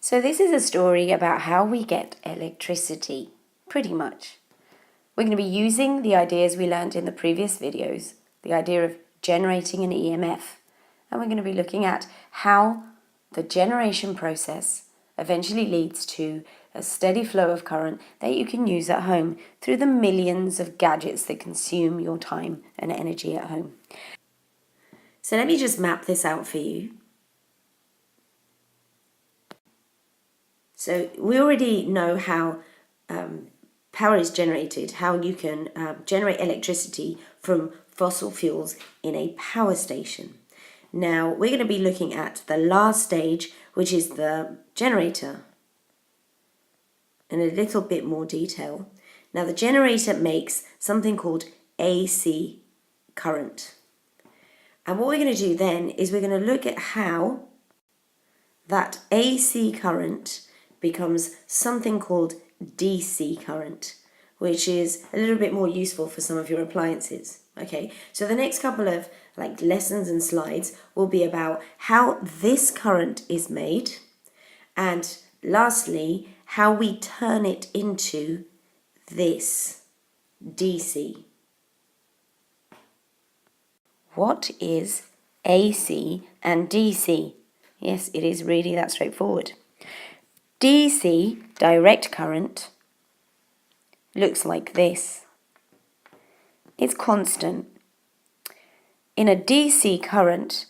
So this is a story about how we get electricity, pretty much. We're going to be using the ideas we learned in the previous videos, the idea of generating an EMF, and we're going to be looking at how the generation process eventually leads to a steady flow of current that you can use at home through the millions of gadgets that consume your time and energy at home. So let me just map this out for you. So we already know how power is generated, how you can generate electricity from fossil fuels in a power station. Now we're going to be looking at the last stage, which is the generator, in a little bit more detail. Now the generator makes something called AC current. And what we're going to do then is we're going to look at how that AC current becomes something called DC current, which is a little bit more useful for some of your appliances. Okay, so the next couple of lessons and slides will be about how this current is made, and lastly, how we turn it into this DC. What is AC and DC? Yes, it is really that straightforward. DC, direct current, looks like this. It's constant. In a DC current,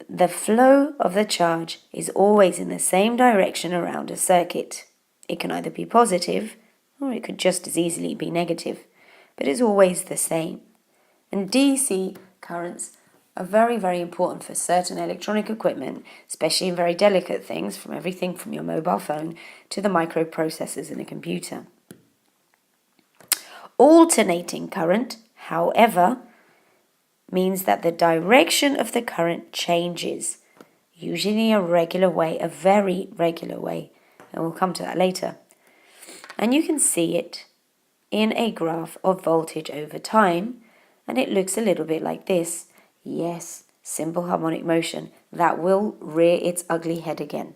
the flow of the charge is always in the same direction around a circuit. It can either be positive or it could just as easily be negative, but it's always the same. And DC currents are very, very important for certain electronic equipment, especially in very delicate things, from everything from your mobile phone to the microprocessors in a computer. Alternating current, however, means that the direction of the current changes, usually in a regular way, a very regular way, and we'll come to that later. And you can see it in a graph of voltage over time, and it looks a little bit like this. Yes, simple harmonic motion. That will rear its ugly head again.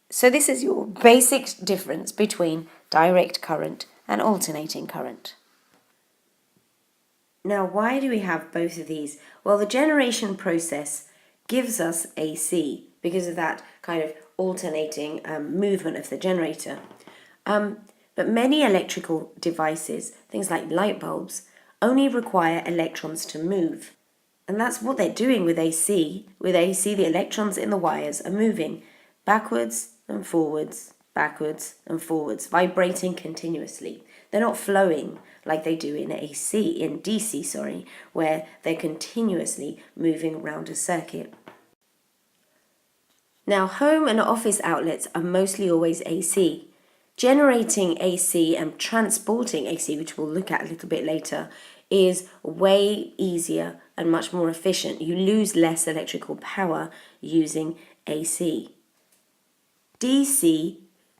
So this is your basic difference between direct current and alternating current. Now, why do we have both of these? Well, the generation process gives us AC because of that kind of alternating movement of the generator. But many electrical devices, things like light bulbs, only require electrons to move. And that's what they're doing with AC. With AC, the electrons in the wires are moving backwards and forwards, vibrating continuously. They're not flowing like they do in DC, where they're continuously moving around a circuit. Now, home and office outlets are mostly always AC. Generating AC and transporting AC, which we'll look at a little bit later, is way easier and much more efficient. You lose less electrical power using AC. DC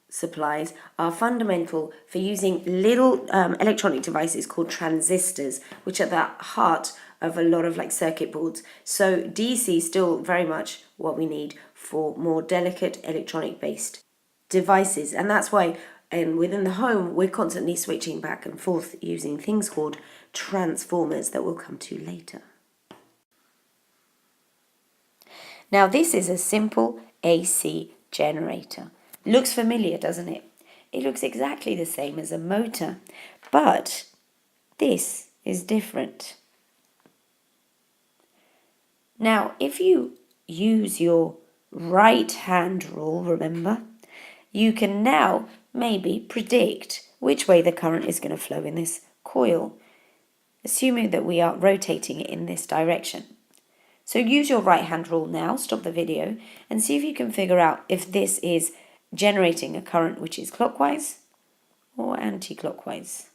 supplies are fundamental for using little electronic devices called transistors, which are the heart of a lot of circuit boards. So DC is still very much what we need for more delicate electronic based devices, and that's why within the home we're constantly switching back and forth using things called transformers that we'll come to later. Now this is a simple AC generator. Looks familiar, doesn't it? It looks exactly the same as a motor, but this is different. Now, if you use your right hand rule, remember, you can now maybe predict which way the current is going to flow in this coil, assuming that we are rotating it in this direction. So use your right hand rule now, stop the video, and see if you can figure out if this is generating a current which is clockwise or anti-clockwise.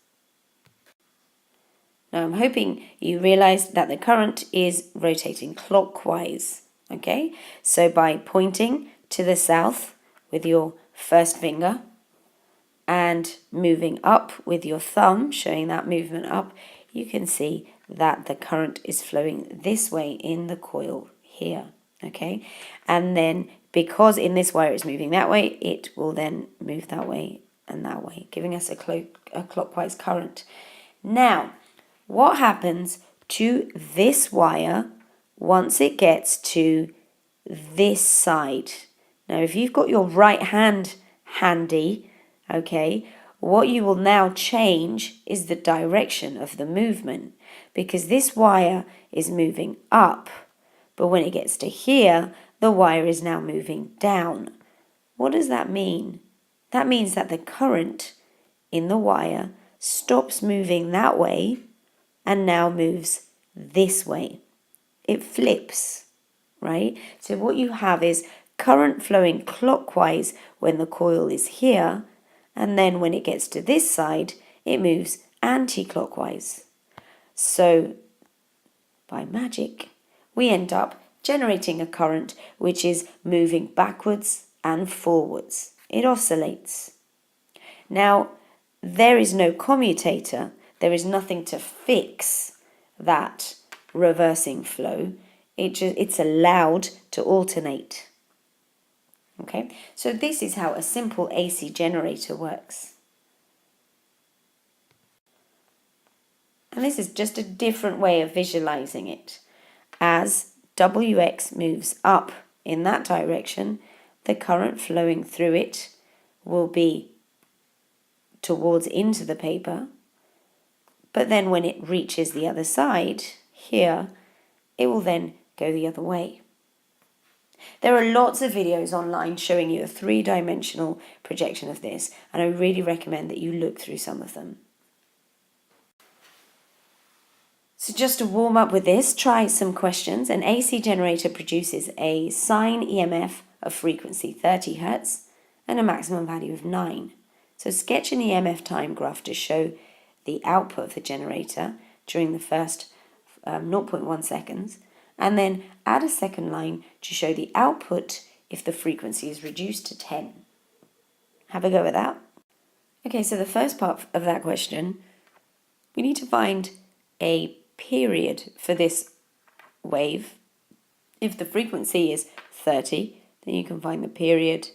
Now I'm hoping you realize that the current is rotating clockwise. Okay, so by pointing to the south with your first finger and moving up with your thumb, showing that movement up, you can see that the current is flowing this way in the coil here. Okay, and then because in this wire it's moving that way, it will then move that way and that way, giving us a clockwise current. Now, what happens to this wire once it gets to this side? Now, if you've got your right hand handy, okay, what you will now change is the direction of the movement, because this wire is moving up, but when it gets to here, the wire is now moving down. What does that mean? That means that the current in the wire stops moving that way and now moves this way. It flips, right? So what you have is current flowing clockwise when the coil is here, and then when it gets to this side, it moves anti-clockwise. So by magic, we end up generating a current which is moving backwards and forwards. It oscillates. Now, there is no commutator. There is nothing to fix that reversing flow. It's allowed to alternate. Okay, so this is how a simple AC generator works. And this is just a different way of visualizing it. As WX moves up in that direction, the current flowing through it will be towards into the paper. But then when it reaches the other side, here, it will then go the other way. There are lots of videos online showing you a three-dimensional projection of this, and I really recommend that you look through some of them. So just to warm up with this, try some questions. An AC generator produces a sine EMF of frequency 30 Hz and a maximum value of 9. So sketch an EMF time graph to show the output of the generator during the first 0.1 seconds, and then add a second line to show the output if the frequency is reduced to 10. Have a go at that. Okay, so the first part of that question, we need to find a period for this wave. If the frequency is 30, then you can find the period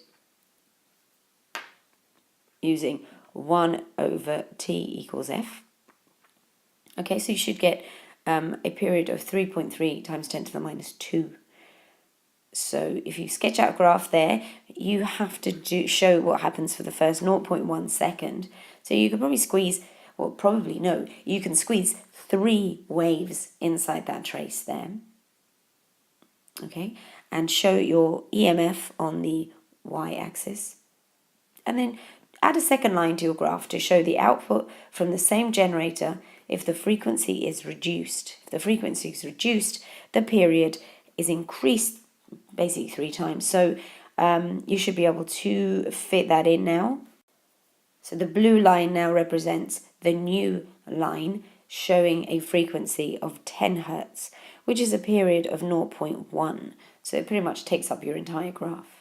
using 1/t = f. Okay, so you should get a period of 3.3 times 10 to the minus 2. So if you sketch out a graph there, you have to show what happens for the first 0.1 second. So you could probably you can squeeze 3 waves inside that trace there. Okay, and show your EMF on the y-axis. And then add a second line to your graph to show the output from the same generator if the frequency is reduced. If the frequency is reduced, the period is increased basically 3 times. So you should be able to fit that in now. So the blue line now represents the new line showing a frequency of 10 Hz, which is a period of 0.1. So it pretty much takes up your entire graph.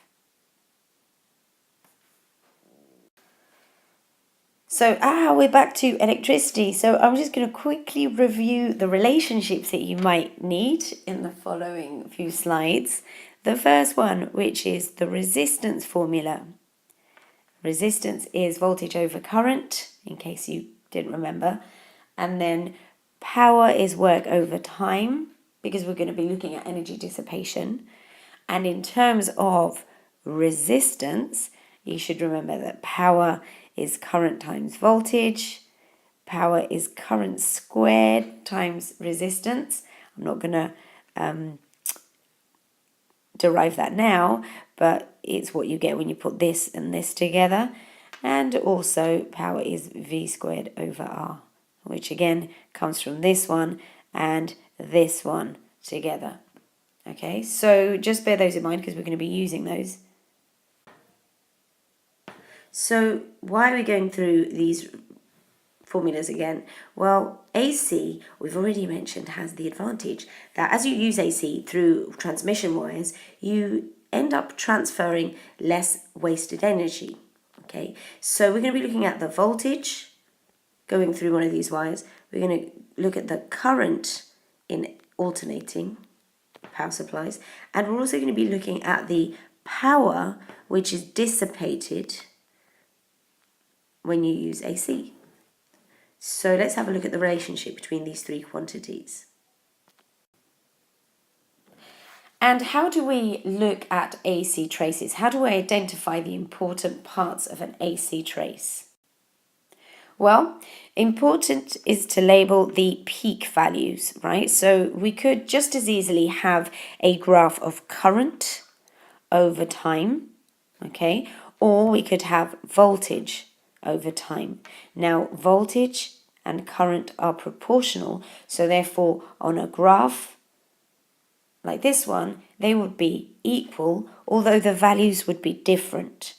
So, we're back to electricity. So I'm just going to quickly review the relationships that you might need in the following few slides. The first one, which is the resistance formula. Resistance is voltage over current, in case you didn't remember. And then power is work over time, because we're going to be looking at energy dissipation. And in terms of resistance, you should remember that power is current times voltage. Power is current squared times resistance. I'm not going to derive that now, but it's what you get when you put this and this together. And also power is V squared over R, which again comes from this one and this one together. Okay, so just bear those in mind because we're going to be using those. So why are we going through these formulas again? Well, AC, we've already mentioned, has the advantage that as you use AC through transmission wires, you end up transferring less wasted energy. Okay, so we're going to be looking at the voltage going through one of these wires. We're going to look at the current in alternating power supplies, and we're also going to be looking at the power which is dissipated when you use AC. So let's have a look at the relationship between these three quantities. And how do we look at AC traces? How do we identify the important parts of an AC trace? Well, important is to label the peak values, right? So we could just as easily have a graph of current over time, okay? Or we could have voltage over time. Now, voltage and current are proportional, so therefore on a graph like this one, they would be equal, although the values would be different.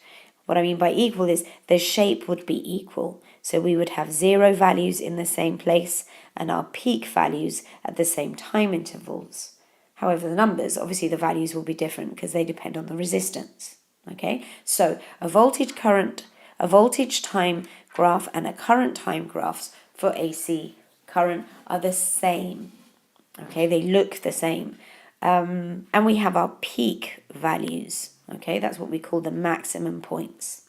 What I mean by equal is the shape would be equal. So we would have 0 values in the same place and our peak values at the same time intervals. However, the numbers, obviously the values will be different because they depend on the resistance. Okay, so a voltage time graph and a current time graphs for AC current are the same. Okay, they look the same. And we have our peak values. Okay, that's what we call the maximum points.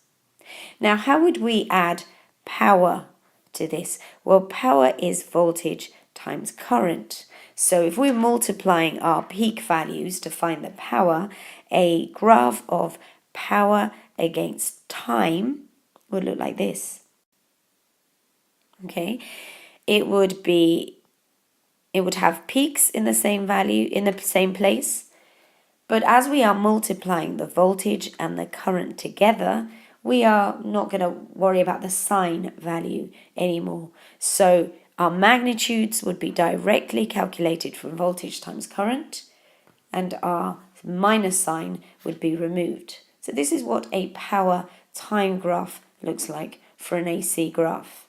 Now, how would we add power to this? Well, power is voltage times current. So if we're multiplying our peak values to find the power, a graph of power against time would look like this. Okay, it would have peaks in the same value, in the same place. But as we are multiplying the voltage and the current together, we are not going to worry about the sign value anymore. So our magnitudes would be directly calculated from voltage times current, and our minus sign would be removed. So this is what a power time graph looks like for an AC graph.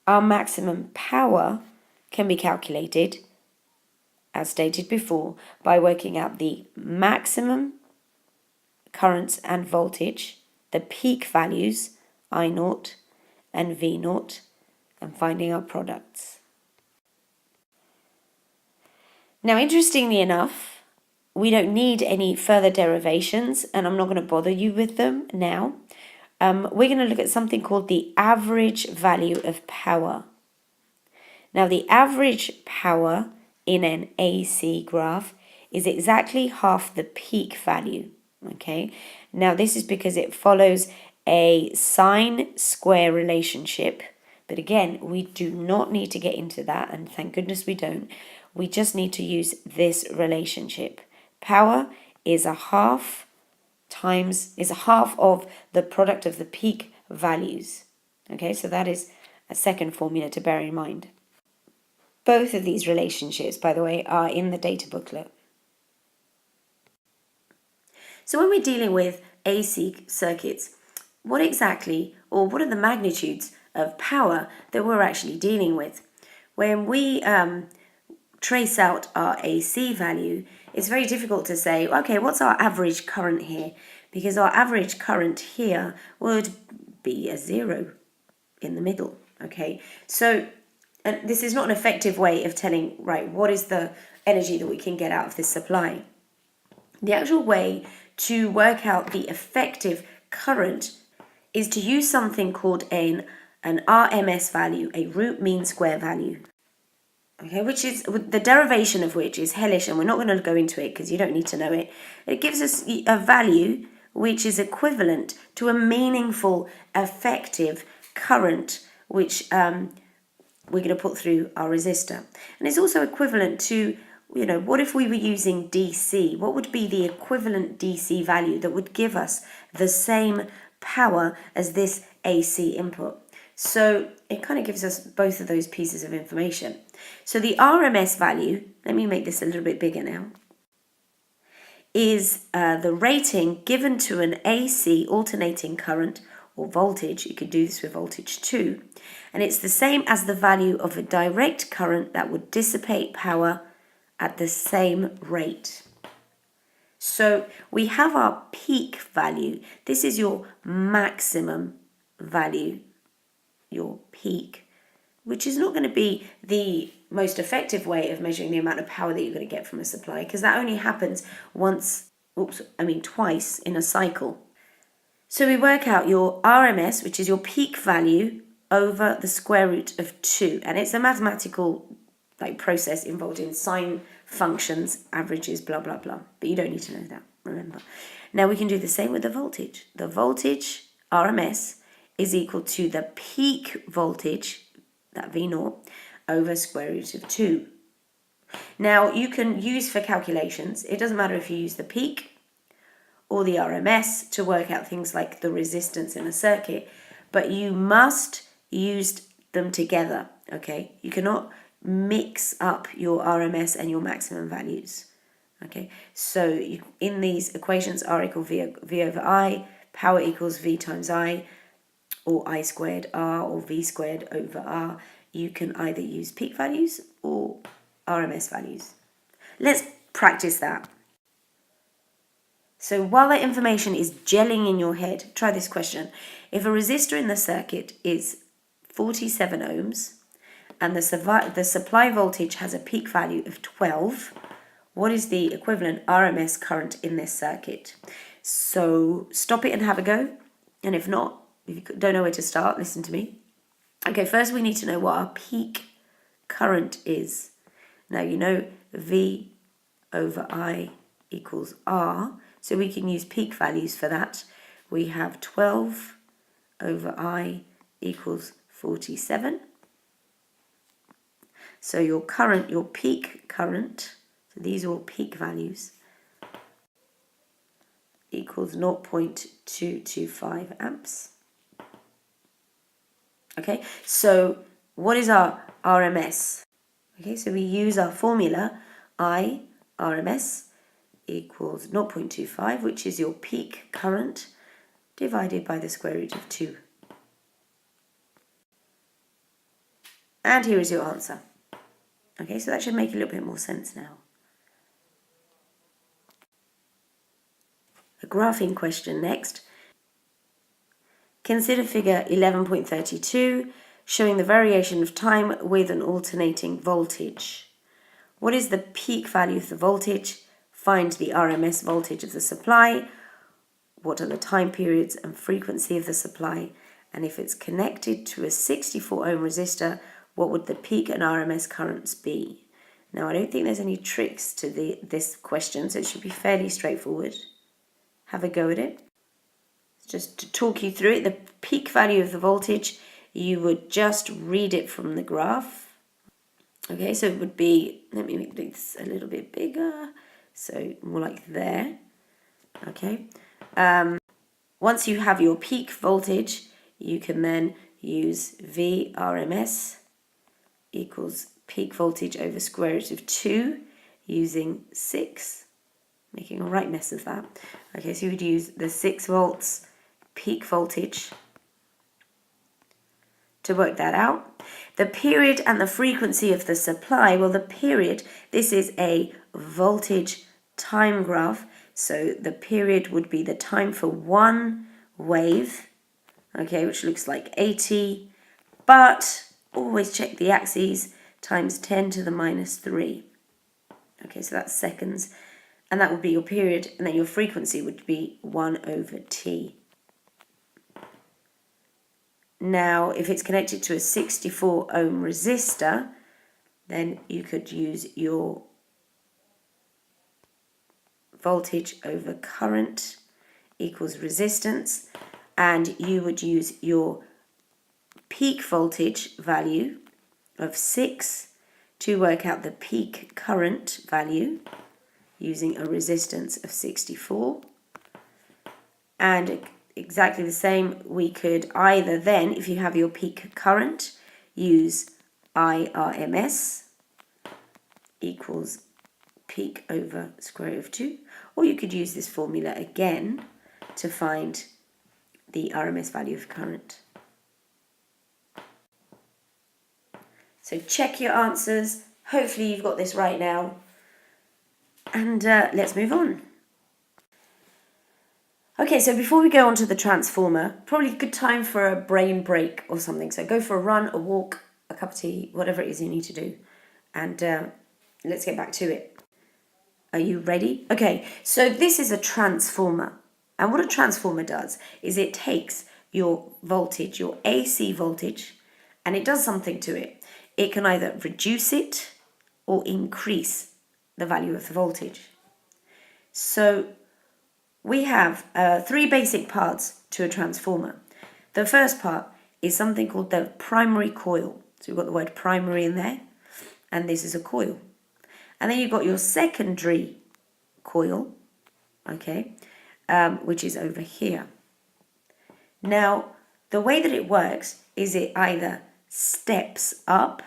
Our maximum power can be calculated, as stated before, by working out the maximum currents and voltage, the peak values, I0 and V0, and finding our products. Now, interestingly enough, we don't need any further derivations, and I'm not going to bother you with them now. We're going to look at something called the average value of power. Now, the average power in an AC graph is exactly half the peak value, okay? Now, this is because it follows a sine-square relationship, but again, we do not need to get into that, and thank goodness we don't. We just need to use this relationship. Power is a half of the product of the peak values. Okay, so that is a second formula to bear in mind. Both of these relationships, by the way, are in the data booklet. So when we're dealing with AC circuits, what exactly, or what are the magnitudes of power that we're actually dealing with? When we trace out our AC value, it's very difficult to say, okay, what's our average current here? Because our average current here would be a 0 in the middle, okay? So this is not an effective way of telling, right, what is the energy that we can get out of this supply. The actual way to work out the effective current is to use something called an RMS value, a root mean square value. Okay, which is the derivation of which is hellish, and we're not going to go into it because you don't need to know it. It gives us a value which is equivalent to a meaningful, effective current, which we're going to put through our resistor. And it's also equivalent to, what if we were using DC? What would be the equivalent DC value that would give us the same power as this AC input? So it kind of gives us both of those pieces of information. So the RMS value, let me make this a little bit bigger now, is the rating given to an AC alternating current or voltage. You could do this with voltage too. And it's the same as the value of a direct current that would dissipate power at the same rate. So we have our peak value. This is your maximum value, your peak, which is not going to be the most effective way of measuring the amount of power that you're going to get from a supply, because that only happens twice in a cycle. So we work out your RMS, which is your peak value, over the square root of 2. And it's a mathematical process involved in sine functions, averages, blah, blah, blah. But you don't need to know that, remember. Now we can do the same with the voltage. The voltage, RMS, is equal to the peak voltage, that V0, over square root of 2. Now you can use for calculations, it doesn't matter if you use the peak or the RMS to work out things like the resistance in a circuit, but you must use them together, okay? You cannot mix up your RMS and your maximum values, okay? So in these equations, R equals V over I, power equals V times I, or I squared R, or V squared over R. You can either use peak values or RMS values. Let's practice that. So while that information is gelling in your head, try this question. If a resistor in the circuit is 47 ohms and the supply voltage has a peak value of 12, what is the equivalent RMS current in this circuit? So stop it and have a go. And if not, if you don't know where to start, listen to me. Okay, first we need to know what our peak current is. Now you know V over I equals R, so we can use peak values for that. We have 12 over I equals 47. So your current, your peak current, so these are all peak values, equals 0.225 amps. Okay, so what is our RMS? Okay, so we use our formula, I RMS equals 0.25, which is your peak current, divided by the square root of 2. And here is your answer. Okay, so that should make a little bit more sense now. A graphing question next. Consider figure 11.32, showing the variation of time with an alternating voltage. What is the peak value of the voltage? Find the RMS voltage of the supply. What are the time periods and frequency of the supply? And if it's connected to a 64 ohm resistor, what would the peak and RMS currents be? Now, I don't think there's any tricks to this question, so it should be fairly straightforward. Have a go at it. Just to talk you through it, the peak value of the voltage, you would just read it from the graph. Okay, so it would be, let me make this a little bit bigger, so more like there. Okay. Once you have your peak voltage, you can then use VRMS equals peak voltage over square root of 2 using 6, making a right mess of that. Okay, so you would use the 6 volts peak voltage to work that out. The period and the frequency of the supply, well, the period, this is a voltage time graph, so the period would be the time for one wave, okay, which looks like 80, but always check the axes, times 10 to the minus 3. Okay, so that's seconds, and that would be your period, and then your frequency would be 1 over t. Now, if it's connected to a 64 ohm resistor, then you could use your voltage over current equals resistance, and you would use your peak voltage value of 6 to work out the peak current value using a resistance of 64. And exactly the same, we could either then, if you have your peak current, use IRMS equals peak over square root of 2, or you could use this formula again to find the RMS value of current. So check your answers. Hopefully you've got this right now. And let's move on. Okay, so before we go on to the transformer, probably a good time for a brain break or something. So go for a run, a walk, a cup of tea, whatever it is you need to do. and let's get back to it. Are you ready? Okay, so this is a transformer. And what a transformer does is it takes your voltage, your AC voltage, and it does something to it. It can either reduce it or increase the value of the voltage. So we have 3 basic parts to a transformer. The first part is something called the primary coil. So we've got the word primary in there, and this is a coil. And then you've got your secondary coil, okay, which is over here. Now, the way that it works is it either steps up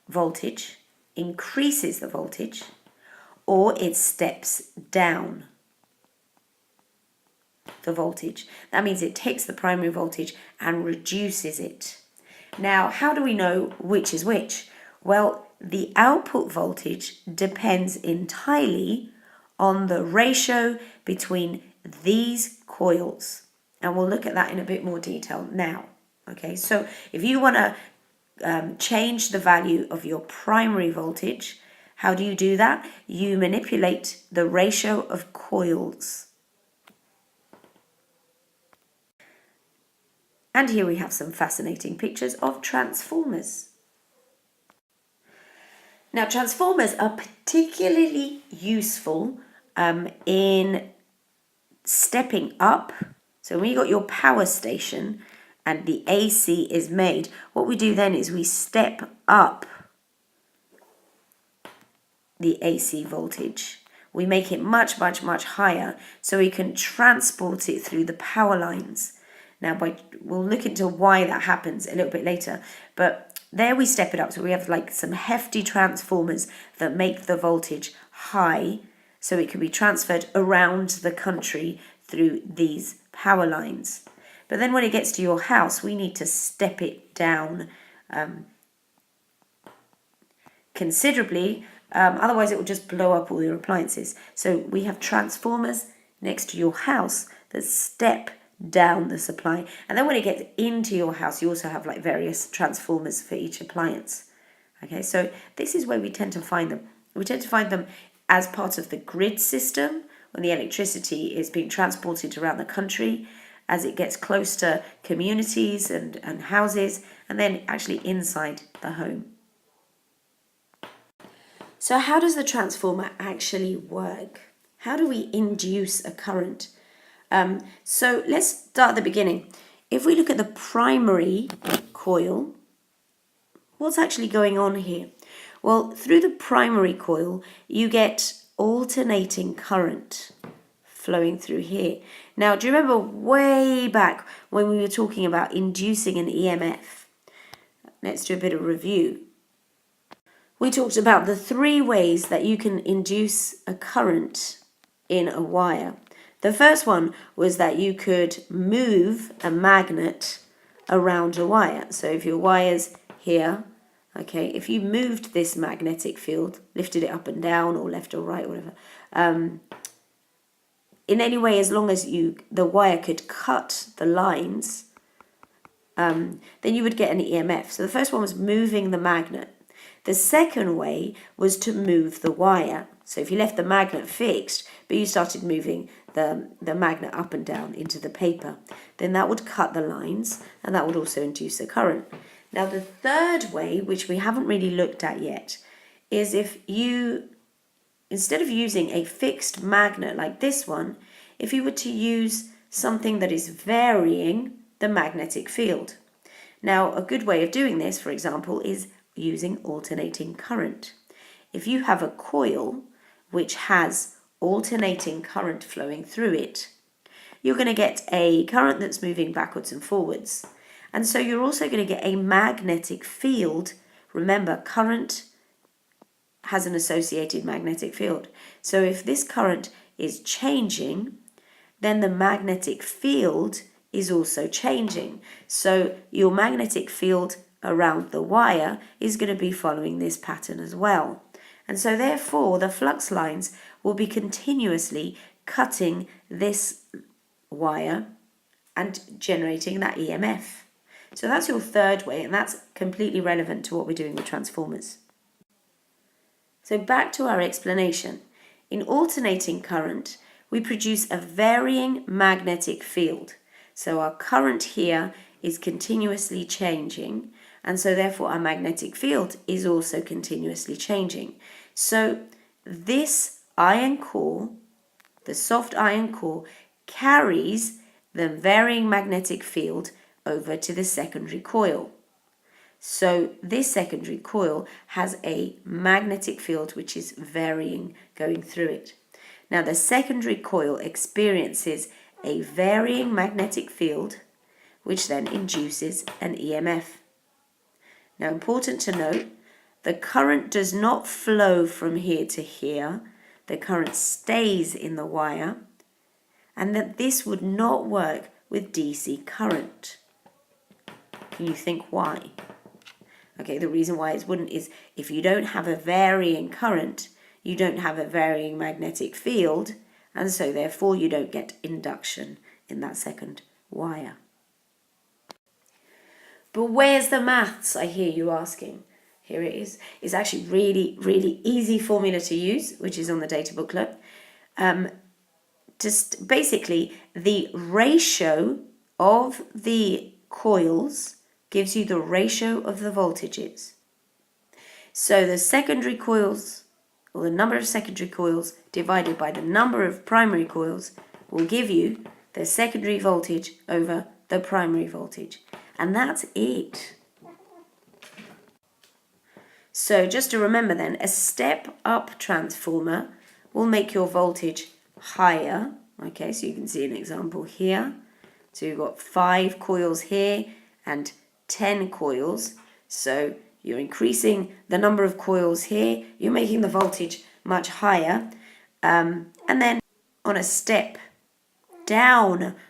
voltage, increases the voltage, or it steps down the voltage. That means it takes the primary voltage and reduces it. Now, how do we know which is which? Well, the output voltage depends entirely on the ratio between these coils. And we'll look at that in a bit more detail now. Okay, so if you want to change the value of your primary voltage, how do you do that? You manipulate the ratio of coils. And here we have some fascinating pictures of transformers. Now, transformers are particularly useful in stepping up. So when you got your power station and the AC is made, what we do then is we step up the AC voltage. We make it much, much, much higher so we can transport it through the power lines. Now, we'll look into why that happens a little bit later, but there we step it up. So we have like some hefty transformers that make the voltage high so it can be transferred around the country through these power lines. But then when it gets to your house, we need to step it down considerably, otherwise it will just blow up all your appliances. So we have transformers next to your house that step down the supply, and then when it gets into your house you also have like various transformers for each appliance. Okay, so this is where we tend to find them. We tend to find them as part of the grid system when the electricity is being transported around the country, as it gets close to communities and houses, and then actually inside the home. So how does the transformer actually work? How do we induce a current? So let's start at the beginning. If we look at the primary coil, what's actually going on here? Well, through the primary coil, you get alternating current flowing through here. Now, do you remember way back when we were talking about inducing an EMF? Let's do a bit of review. We talked about the 3 ways that you can induce a current in a wire. The first one was that you could move a magnet around a wire. So if your wire's here, okay, if you moved this magnetic field, lifted it up and down or left or right, or whatever, in any way, as long as the wire could cut the lines, then you would get an EMF. So the first one was moving the magnet. The second way was to move the wire. So if you left the magnet fixed, but you started moving the magnet up and down into the paper, then that would cut the lines and that would also induce a current. Now the third way, which we haven't really looked at yet, is if you, instead of using a fixed magnet like this one, if you were to use something that is varying the magnetic field. Now a good way of doing this, for example, is using alternating current. If you have a coil which has alternating current flowing through it, you're going to get a current that's moving backwards and forwards. And so you're also going to get a magnetic field. Remember, current has an associated magnetic field. So if this current is changing, then the magnetic field is also changing. So your magnetic field around the wire is going to be following this pattern as well. And so therefore the flux lines will be continuously cutting this wire and generating that EMF. So that's your third way, and that's completely relevant to what we're doing with transformers. So back to our explanation. In alternating current, we produce a varying magnetic field. So our current here is continuously changing, and so therefore our magnetic field is also continuously changing. So this iron core, the soft iron core, carries the varying magnetic field over to the secondary coil. So this secondary coil has a magnetic field which is varying going through it. Now the secondary coil experiences a varying magnetic field which then induces an EMF. Now important to note, the current does not flow from here to here. The current stays in the wire, and that this would not work with DC current. Can you think why? Okay, the reason why it wouldn't is if you don't have a varying current, you don't have a varying magnetic field, and so therefore you don't get induction in that second wire. But where's the maths, I hear you asking? Here it is. It's actually really easy formula to use, which is on the data booklet. Just basically the ratio of the coils gives you the ratio of the voltages. So the secondary coils, or the number of secondary coils divided by the number of primary coils, will give you the secondary voltage over the primary voltage. And that's it. So just to remember then, a step-up transformer will make your voltage higher. Okay, so you can see an example here. So you've got 5 coils here and 10 coils. So you're increasing the number of coils here. You're making the voltage much higher. And then on a step-down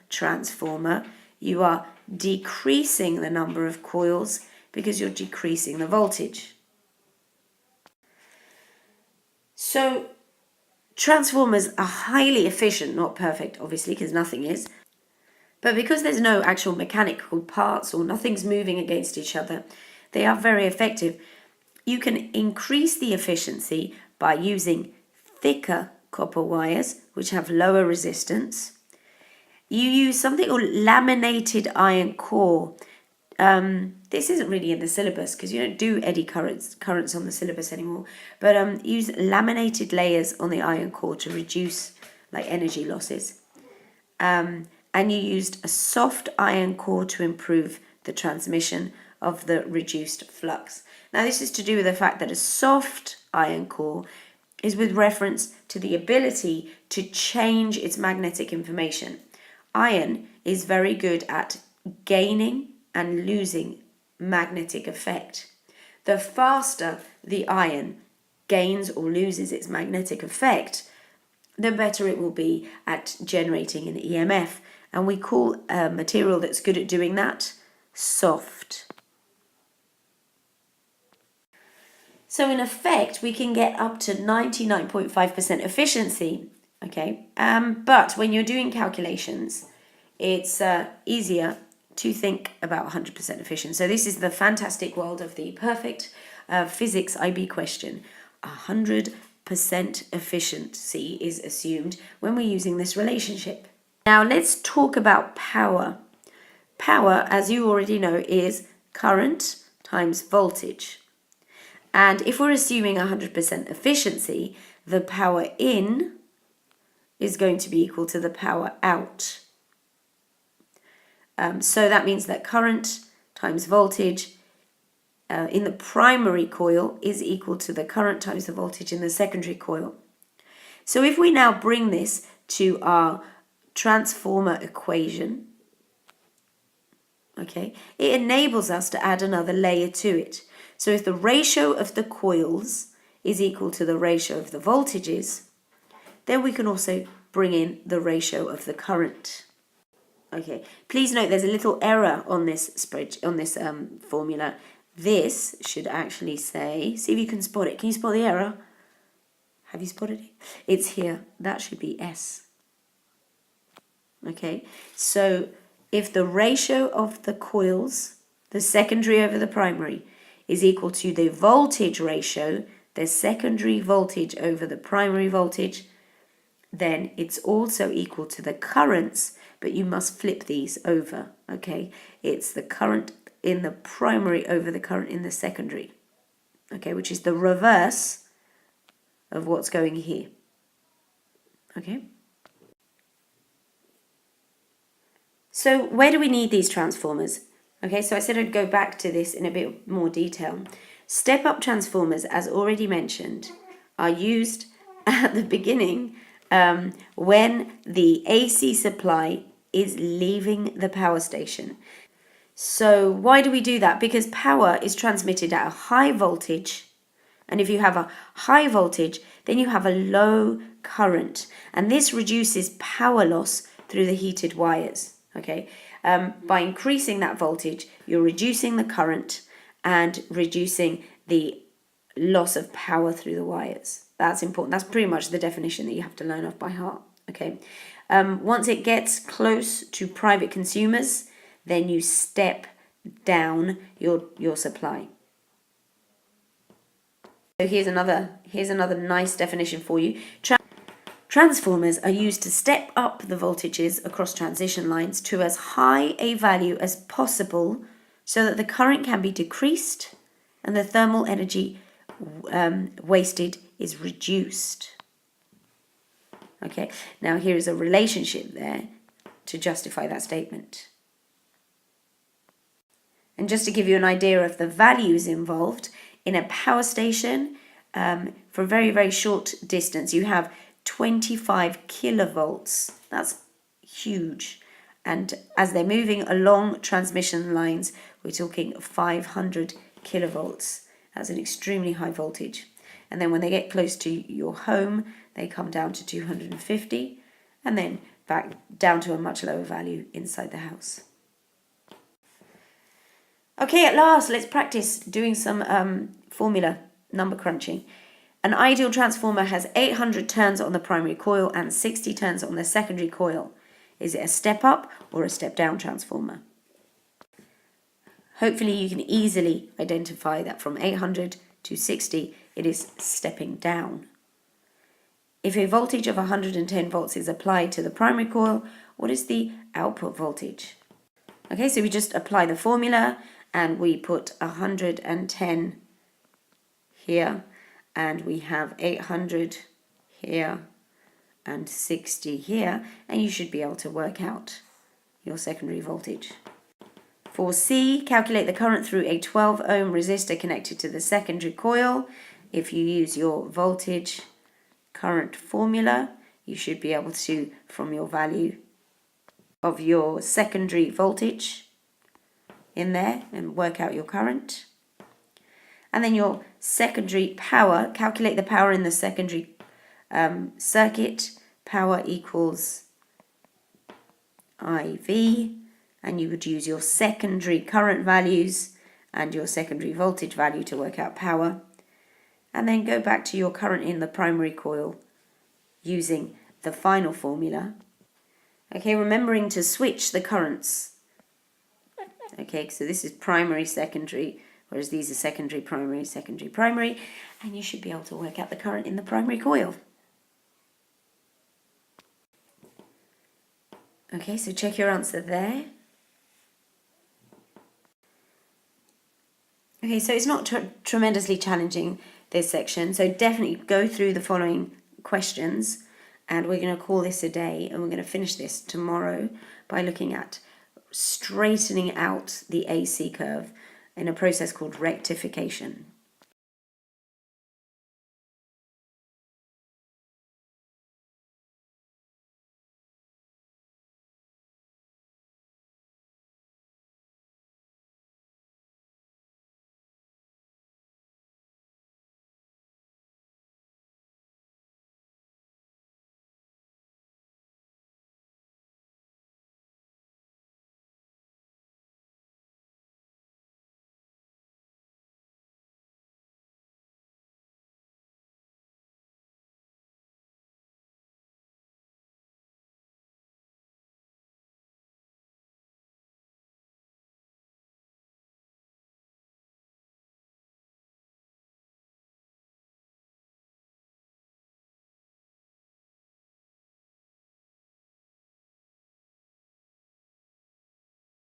transformer, you are decreasing the number of coils because you're decreasing the voltage. So transformers are highly efficient, not perfect obviously because nothing is, but because there's no actual mechanical parts or nothing's moving against each other, they are very effective. You can increase the efficiency by using thicker copper wires which have lower resistance. You use something called laminated iron core. This isn't really in the syllabus because you don't do eddy currents on the syllabus anymore, but use laminated layers on the iron core to reduce energy losses. And you used a soft iron core to improve the transmission of the reduced flux. Now this is to do with the fact that a soft iron core is with reference to the ability to change its magnetic information. Iron is very good at gaining and losing magnetic effect. The faster the iron gains or loses its magnetic effect, the better it will be at generating an EMF. And we call a material that's good at doing that soft. So in effect, we can get up to 99.5% efficiency. Okay, but when you're doing calculations, it's easier to think about 100% efficient. So this is the fantastic world of the perfect physics IB question. 100% efficiency is assumed when we're using this relationship. Now let's talk about power. Power, as you already know, is current times voltage. And if we're assuming 100% efficiency, the power in is going to be equal to the power out. So that means that current times voltage in the primary coil is equal to the current times the voltage in the secondary coil. So if we now bring this to our transformer equation, okay, it enables us to add another layer to it. So if the ratio of the coils is equal to the ratio of the voltages, then we can also bring in the ratio of the current. Okay, please note there's a little error on this formula. This should actually say, see if you can spot it. Can you spot the error? Have you spotted it? It's here. That should be S. Okay, so if the ratio of the coils, the secondary over the primary, is equal to the voltage ratio, the secondary voltage over the primary voltage, then it's also equal to the currents, but you must flip these over, okay? It's the current in the primary over the current in the secondary, okay, which is the reverse of what's going here, okay? So where do we need these transformers? Okay, so I said I'd go back to this in a bit more detail. Step-up transformers, as already mentioned, are used at the beginning when the AC supply is leaving the power station. So why do we do that? Because power is transmitted at a high voltage, and if you have a high voltage, then you have a low current, and this reduces power loss through the heated wires. Okay, by increasing that voltage, you're reducing the current and reducing the loss of power through the wires. That's important. That's pretty much the definition that you have to learn off by heart. Okay, once it gets close to private consumers, then you step down your supply. So here's another nice definition for you. Transformers are used to step up the voltages across transition lines to as high a value as possible so that the current can be decreased and the thermal energy wasted is reduced. Okay, now here is a relationship there to justify that statement. And just to give you an idea of the values involved, in a power station, for a very, very short distance, you have 25 kilovolts. That's huge. And as they're moving along transmission lines, we're talking 500 kilovolts. That's an extremely high voltage. And then when they get close to your home, they come down to 250 and then back down to a much lower value inside the house. Okay, at last, let's practice doing some formula number crunching. An ideal transformer has 800 turns on the primary coil and 60 turns on the secondary coil. Is it a step up or a step down transformer? Hopefully you can easily identify that from 800 to 60 it is stepping down. If a voltage of 110 volts is applied to the primary coil, what is the output voltage? Okay, so we just apply the formula and we put 110 here. And we have 800 here and 60 here, and you should be able to work out your secondary voltage. For C, calculate the current through a 12 ohm resistor connected to the secondary coil. If you use your voltage current formula, you should be able to, from your value of your secondary voltage in there, and work out your current. And then your secondary power, calculate the power in the secondary circuit. Power equals IV, and you would use your secondary current values and your secondary voltage value to work out power. And then go back to your current in the primary coil using the final formula. Okay, remembering to switch the currents. Okay, so this is primary, secondary, whereas these are secondary, primary, and you should be able to work out the current in the primary coil. Okay, so check your answer there. Okay, so it's not tremendously challenging, this section, so definitely go through the following questions, and we're going to call this a day, and we're going to finish this tomorrow by looking at straightening out the AC curve in a process called rectification.